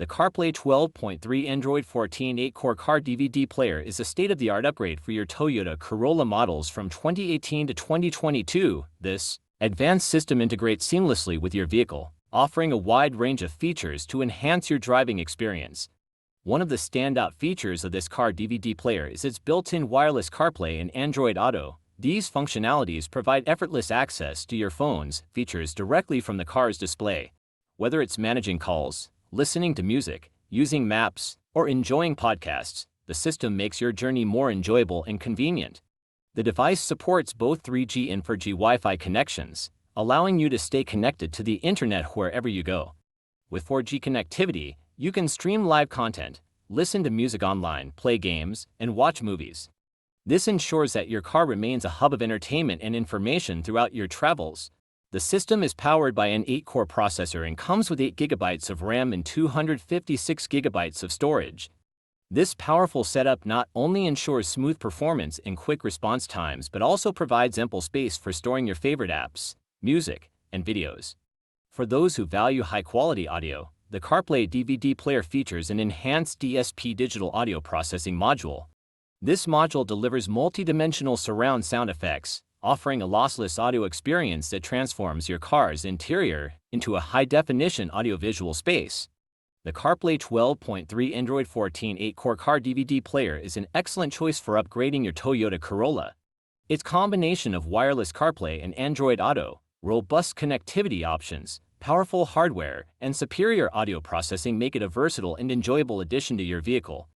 The Carplay 12.3 Android 14 8-core car DVD player is a state-of-the-art upgrade for your Toyota Corolla models from 2018 to 2022. This advanced system integrates seamlessly with your vehicle, offering a wide range of features to enhance your driving experience. One of the standout features of this car DVD player is its built-in wireless CarPlay and Android Auto. These functionalities provide effortless access to your phone's features directly from the car's display. Whether it's managing calls, listening to music, using maps, or enjoying podcasts, the system makes your journey more enjoyable and convenient. The device supports both 3G and 4G Wi-Fi connections, allowing you to stay connected to the internet wherever you go. With 4G connectivity, you can stream live content, listen to music online, play games, and watch movies. This ensures that your car remains a hub of entertainment and information throughout your travels. The system is powered by an 8-core processor and comes with 8 GB of RAM and 256 GB of storage. This powerful setup not only ensures smooth performance and quick response times but also provides ample space for storing your favorite apps, music, and videos. For those who value high-quality audio, the CarPlay DVD player features an enhanced DSP digital audio processing module. This module delivers multi-dimensional surround sound effects, offering a lossless audio experience that transforms your car's interior into a high-definition audiovisual space. The Carplay 12.3 Android 14 8-core car DVD player is an excellent choice for upgrading your Toyota Corolla. Its combination of wireless CarPlay and Android Auto, robust connectivity options, powerful hardware, and superior audio processing make it a versatile and enjoyable addition to your vehicle.